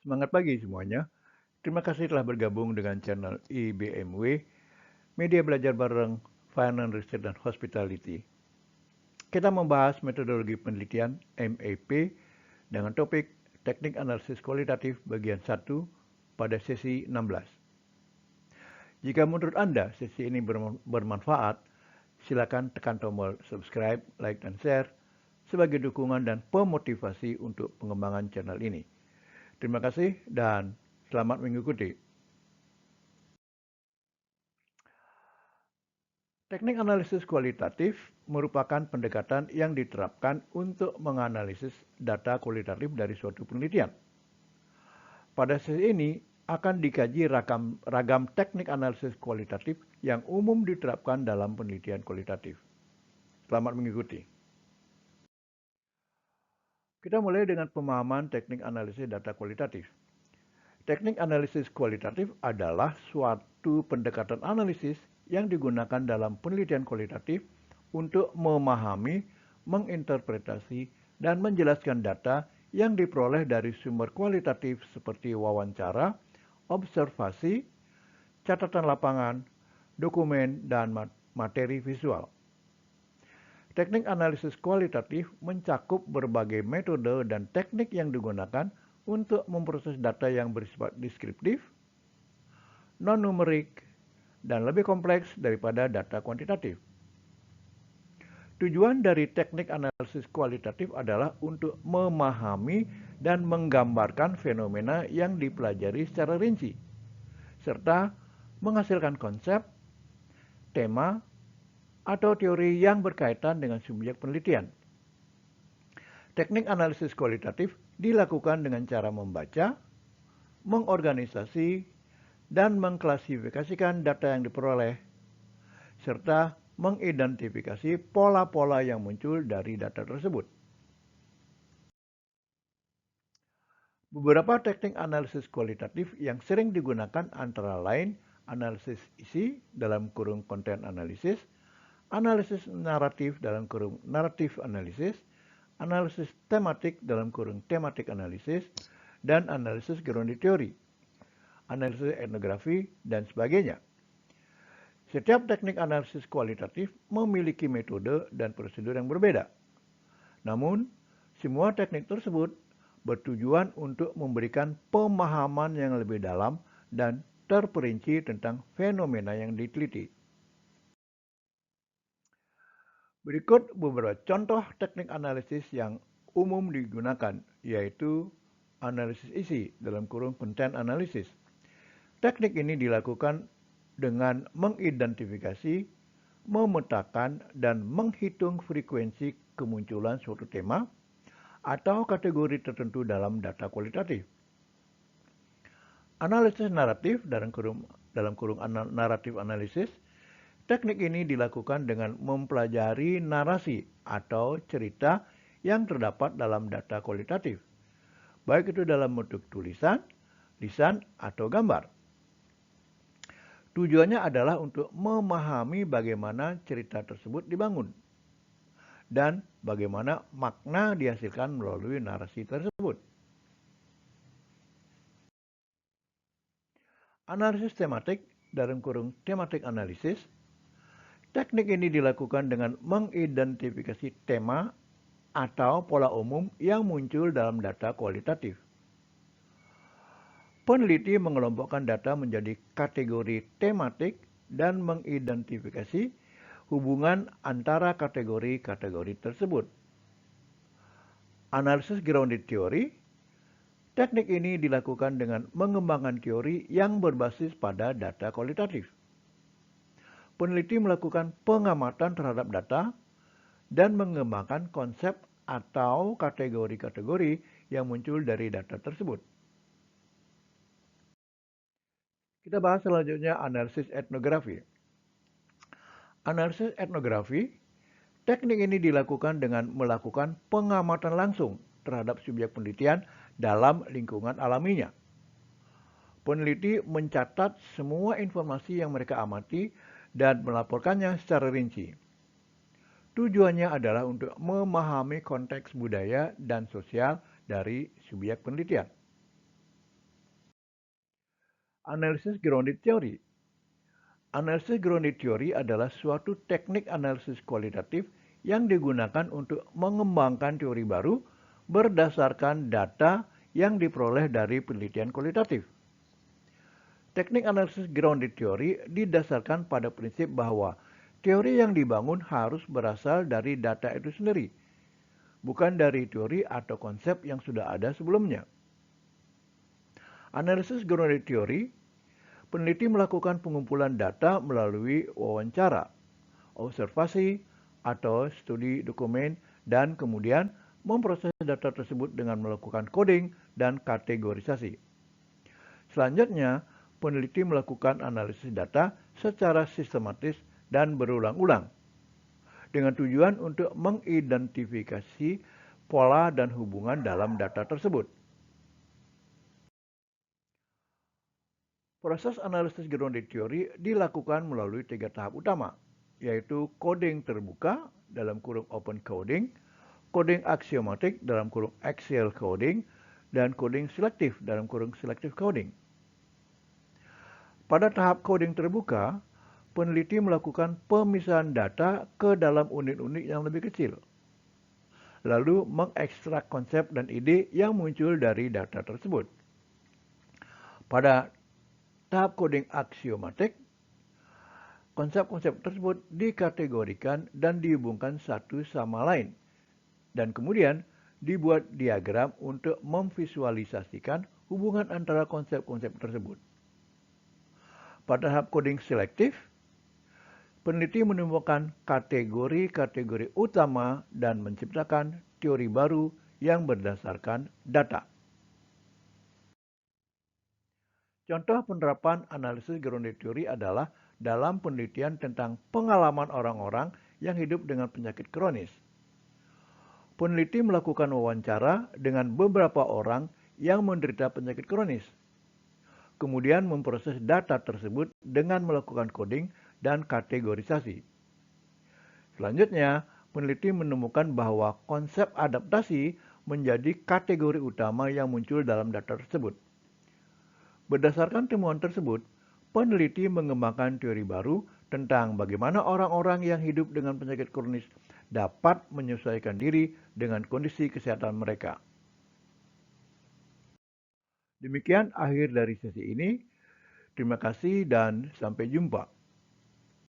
Semangat pagi semuanya. Terima kasih telah bergabung dengan channel IBMW, media belajar bareng Finance Research dan Hospitality. Kita membahas metodologi penelitian MAP dengan topik Teknik Analisis Kualitatif bagian 1 pada sesi 16. Jika menurut Anda sesi ini bermanfaat, silakan tekan tombol subscribe, like, dan share sebagai dukungan dan pemotivasi untuk pengembangan channel ini. Terima kasih dan selamat mengikuti. Teknik analisis kualitatif merupakan pendekatan yang diterapkan untuk menganalisis data kualitatif dari suatu penelitian. Pada sesi ini akan dikaji ragam teknik analisis kualitatif yang umum diterapkan dalam penelitian kualitatif. Selamat mengikuti. Kita mulai dengan pemahaman teknik analisis data kualitatif. Teknik analisis kualitatif adalah suatu pendekatan analisis yang digunakan dalam penelitian kualitatif untuk memahami, menginterpretasi, dan menjelaskan data yang diperoleh dari sumber kualitatif seperti wawancara, observasi, catatan lapangan, dokumen, dan materi visual. Teknik analisis kualitatif mencakup berbagai metode dan teknik yang digunakan untuk memproses data yang bersifat deskriptif, non-numerik, dan lebih kompleks daripada data kuantitatif. Tujuan dari teknik analisis kualitatif adalah untuk memahami dan menggambarkan fenomena yang dipelajari secara rinci, serta menghasilkan konsep, tema, atau teori yang berkaitan dengan subjek penelitian. Teknik analisis kualitatif dilakukan dengan cara membaca, mengorganisasi, dan mengklasifikasikan data yang diperoleh, serta mengidentifikasi pola-pola yang muncul dari data tersebut. Beberapa teknik analisis kualitatif yang sering digunakan antara lain analisis isi dalam kurung konten analisis, analisis naratif dalam kurung naratif analisis, analisis tematik dalam kurung tematik analisis, dan analisis grounded theory, analisis etnografi, dan sebagainya. Setiap teknik analisis kualitatif memiliki metode dan prosedur yang berbeda. Namun, semua teknik tersebut bertujuan untuk memberikan pemahaman yang lebih dalam dan terperinci tentang fenomena yang diteliti. Berikut beberapa contoh teknik analisis yang umum digunakan, yaitu analisis isi dalam kurung content analysis. Teknik ini dilakukan dengan mengidentifikasi, memetakan, dan menghitung frekuensi kemunculan suatu tema atau kategori tertentu dalam data kualitatif. Analisis naratif dalam kurung naratif analisis. Teknik ini dilakukan dengan mempelajari narasi atau cerita yang terdapat dalam data kualitatif, baik itu dalam bentuk tulisan, lisan, atau gambar. Tujuannya adalah untuk memahami bagaimana cerita tersebut dibangun dan bagaimana makna dihasilkan melalui narasi tersebut. Analisis tematik dalam kurung tematik analisis. Teknik ini dilakukan dengan mengidentifikasi tema atau pola umum yang muncul dalam data kualitatif. Peneliti mengelompokkan data menjadi kategori tematik dan mengidentifikasi hubungan antara kategori-kategori tersebut. Analisis grounded theory. Teknik ini dilakukan dengan mengembangkan teori yang berbasis pada data kualitatif. Peneliti melakukan pengamatan terhadap data dan mengembangkan konsep atau kategori-kategori yang muncul dari data tersebut. Kita bahas selanjutnya analisis etnografi. Analisis etnografi, teknik ini dilakukan dengan melakukan pengamatan langsung terhadap subjek penelitian dalam lingkungan alaminya. Peneliti mencatat semua informasi yang mereka amati dan melaporkannya secara rinci. Tujuannya adalah untuk memahami konteks budaya dan sosial dari subjek penelitian. Analisis grounded theory. Analisis grounded theory adalah suatu teknik analisis kualitatif yang digunakan untuk mengembangkan teori baru berdasarkan data yang diperoleh dari penelitian kualitatif. Teknik analisis grounded theory didasarkan pada prinsip bahwa teori yang dibangun harus berasal dari data itu sendiri, bukan dari teori atau konsep yang sudah ada sebelumnya. Analisis grounded theory, peneliti melakukan pengumpulan data melalui wawancara, observasi, atau studi dokumen, dan kemudian memproses data tersebut dengan melakukan coding dan kategorisasi. Selanjutnya, peneliti melakukan analisis data secara sistematis dan berulang-ulang dengan tujuan untuk mengidentifikasi pola dan hubungan dalam data tersebut. Proses analisis grounded theory dilakukan melalui 3 tahap utama, yaitu coding terbuka dalam kurung open coding, coding axiomatic dalam kurung axial coding, dan coding selektif dalam kurung selective coding. Pada tahap coding terbuka, peneliti melakukan pemisahan data ke dalam unit-unit yang lebih kecil, lalu mengekstrak konsep dan ide yang muncul dari data tersebut. Pada tahap coding axiomatic, konsep-konsep tersebut dikategorikan dan dihubungkan satu sama lain, dan kemudian dibuat diagram untuk memvisualisasikan hubungan antara konsep-konsep tersebut. Pada tahap coding selektif, peneliti menemukan kategori-kategori utama dan menciptakan teori baru yang berdasarkan data. Contoh penerapan analisis grounded theory adalah dalam penelitian tentang pengalaman orang-orang yang hidup dengan penyakit kronis. Peneliti melakukan wawancara dengan beberapa orang yang menderita penyakit kronis, kemudian memproses data tersebut dengan melakukan coding dan kategorisasi. Selanjutnya, peneliti menemukan bahwa konsep adaptasi menjadi kategori utama yang muncul dalam data tersebut. Berdasarkan temuan tersebut, peneliti mengembangkan teori baru tentang bagaimana orang-orang yang hidup dengan penyakit kronis dapat menyesuaikan diri dengan kondisi kesehatan mereka. Demikian akhir dari sesi ini. Terima kasih dan sampai jumpa.